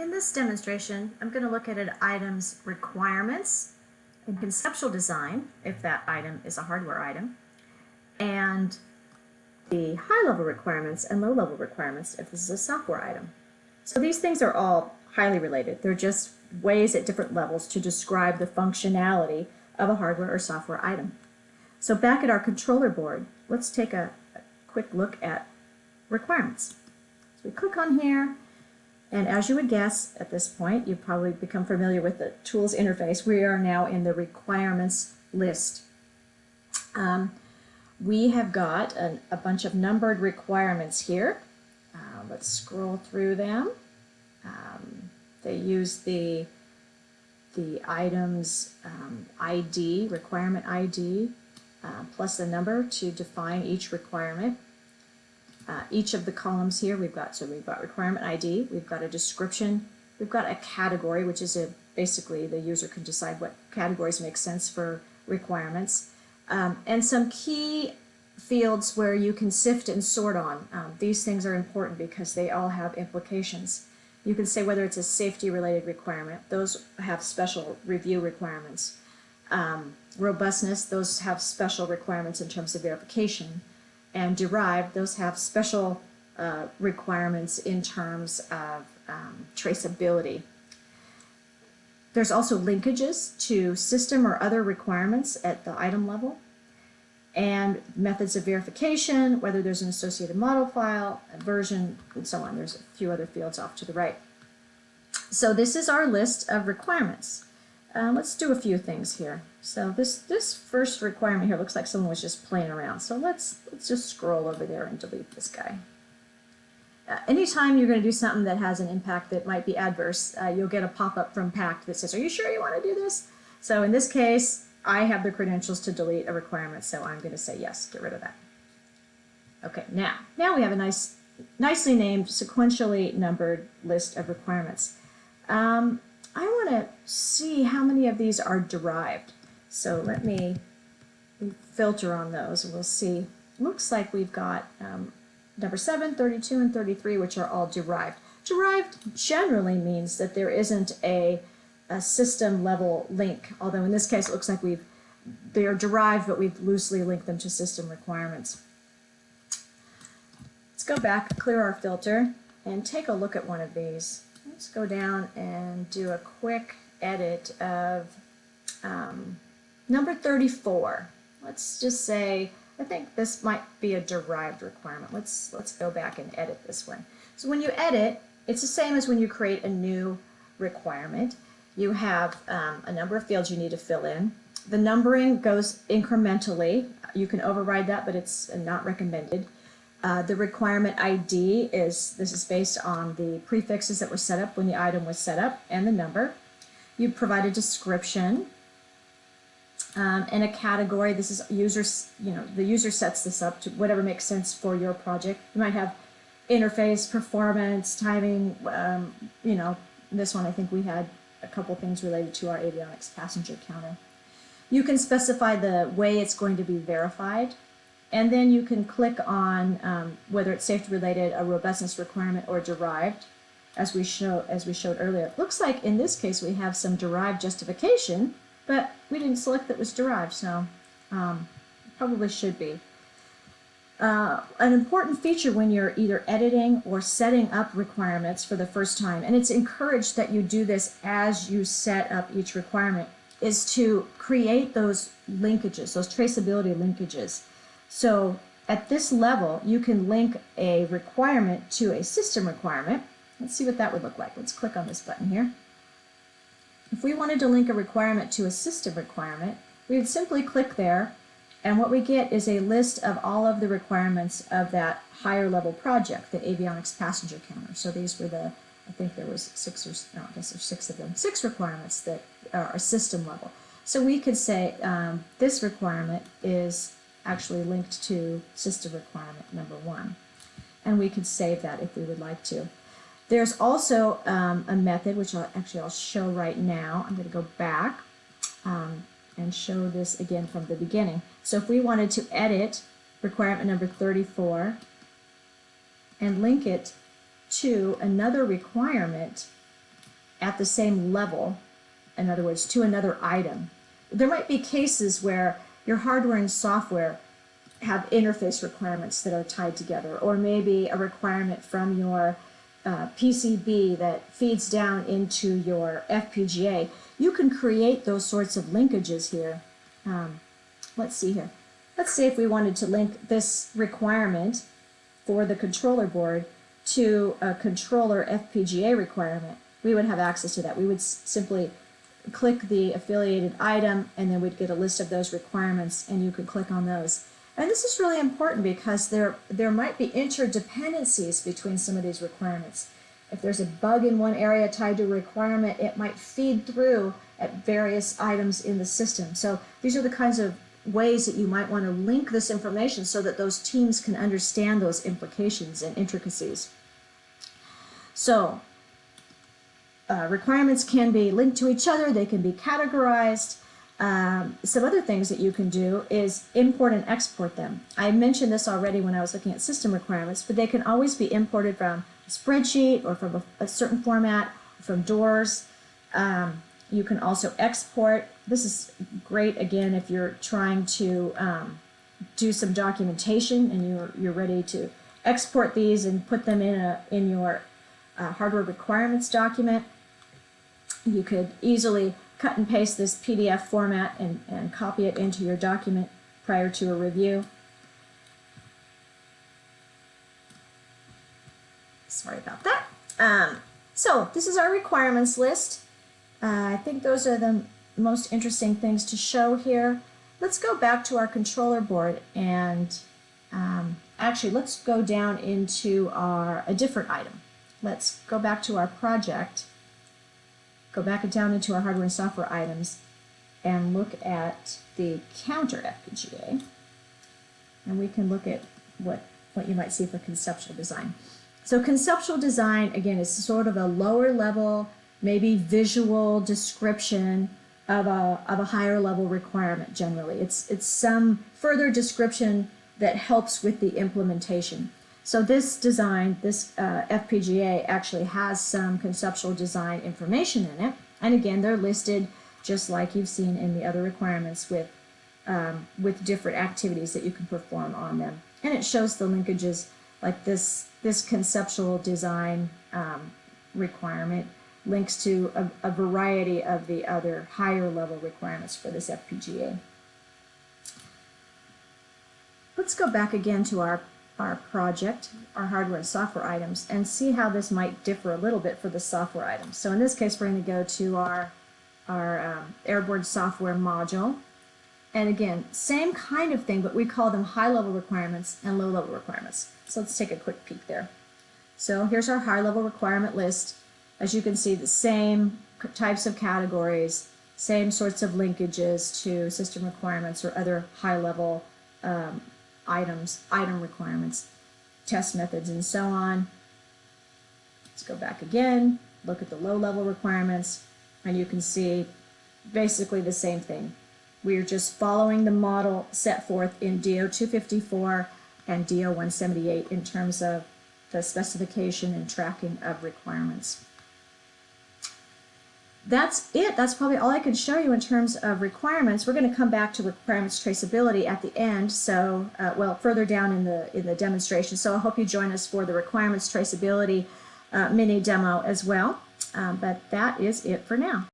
In this demonstration, I'm going to look at an item's requirements and conceptual design, if that item is a hardware item, and the high-level requirements and low-level requirements if this is a software item. So these things are all highly related. They're just ways at different levels to describe the functionality of a hardware or software item. So back at our controller board, let's take a quick look at requirements. So we click on here, and as you would guess at this point, you've probably become familiar with the tools interface. We are now in the requirements list. We have got a bunch of numbered requirements here. Let's scroll through them. They use the item's ID, requirement ID, plus a number to define each requirement. Each of the columns here we've got requirement ID, we've got a description, we've got a category, which is basically the user can decide what categories make sense for requirements, and some key fields where you can sift and sort on. These things are important because they all have implications. You can say whether it's a safety related requirement, those have special review requirements. Robustness, those have special requirements in terms of verification. And derived, those have special requirements in terms of traceability. There's also linkages to system or other requirements at the item level, and methods of verification, whether there's an associated model file, a version, and so on. There's a few other fields off to the right. So this is our list of requirements. Let's do a few things here. So this first requirement here looks like someone was just playing around. So let's just scroll over there and delete this guy. Anytime you're going to do something that has an impact that might be adverse, you'll get a pop-up from PACT that says, "Are you sure you want to do this?" So in this case, I have the credentials to delete a requirement, so I'm going to say yes, get rid of that. Okay, now we have a nicely named, sequentially numbered list of requirements. I want to see how many of these are derived. So let me filter on those and we'll see. Looks like we've got number 7, 32, and 33, which are all derived. Derived generally means that there isn't a system level link, although in this case it looks like they are derived, but we've loosely linked them to system requirements. Let's go back, clear our filter, and take a look at one of these. Let's go down and do a quick edit of number 34. Let's just say, I think this might be a derived requirement. Let's go back and edit this one. So when you edit, it's the same as when you create a new requirement. You have a number of fields you need to fill in. The numbering goes incrementally. You can override that, but it's not recommended. The requirement ID this is based on the prefixes that were set up when the item was set up and the number. You provide a description and a category. This is the user sets this up to whatever makes sense for your project. You might have interface, performance, timing. This one I think we had a couple things related to our avionics passenger counter. You can specify the way it's going to be verified. And then you can click on whether it's safety related, a robustness requirement, or derived, as we showed earlier. It looks like in this case we have some derived justification, but we didn't select that was derived, so probably should be. An important feature when you're either editing or setting up requirements for the first time, and it's encouraged that you do this as you set up each requirement, is to create those linkages, those traceability linkages. So at this level, you can link a requirement to a system requirement. Let's see what that would look like. Let's click on this button here. If we wanted to link a requirement to a system requirement, we would simply click there, and what we get is a list of all of the requirements of that higher level project, the avionics passenger counter. So these were I think there was 6 of them, 6 requirements that are system level. So we could say this requirement is actually linked to system requirement number 1, and we could save that if we would like to. There's also a method which I'll show right now. I'm going to go back and show this again from the beginning. So if we wanted to edit requirement number 34 and link it to another requirement at the same level, in other words, to another item. There might be cases where your hardware and software have interface requirements that are tied together, or maybe a requirement from your PCB that feeds down into your FPGA. You can create those sorts of linkages here. Let's see here. Let's see if we wanted to link this requirement for the controller board to a controller FPGA requirement. We would have access to that. We would simply click the affiliated item, and then we'd get a list of those requirements, and you could click on those. And this is really important because there might be interdependencies between some of these requirements. If there's a bug in one area tied to a requirement, it might feed through at various items in the system. So these are the kinds of ways that you might want to link this information so that those teams can understand those implications and intricacies. So requirements can be linked to each other, they can be categorized. Some other things that you can do is import and export them. I mentioned this already when I was looking at system requirements, but they can always be imported from a spreadsheet or from a certain format, from doors. You can also export. This is great, again, if you're trying to do some documentation and you're ready to export these and put them in your hardware requirements document. You could easily cut and paste this PDF format and copy it into your document prior to a review. Sorry about that. So this is our requirements list. I think those are the most interesting things to show here. Let's go back to our controller board and actually let's go down into a different item. Let's go back to our project, go back and down into our hardware and software items, and look at the counter FPGA. And we can look at what you might see for conceptual design. So conceptual design, again, is sort of a lower level, maybe visual description of a higher level requirement generally. It's some further description that helps with the implementation. So this design, this FPGA actually has some conceptual design information in it. And again, they're listed just like you've seen in the other requirements with different activities that you can perform on them. And it shows the linkages like this conceptual design requirement links to a variety of the other higher level requirements for this FPGA. Let's go back again to our project, our hardware and software items, and see how this might differ a little bit for the software items. So in this case, we're going to go to our airborne software module. And again, same kind of thing, but we call them high-level requirements and low-level requirements. So let's take a quick peek there. So here's our high-level requirement list. As you can see, the same types of categories, same sorts of linkages to system requirements or other high-level item requirements, test methods, and so on. Let's go back again, look at the low-level requirements, and you can see basically the same thing. We are just following the model set forth in DO-254 and DO-178 in terms of the specification and tracking of requirements. That's it. That's probably all I can show you in terms of requirements. We're going to come back to requirements traceability at the end, so well, further down in the demonstration. So I hope you join us for the requirements traceability mini demo as well. But that is it for now.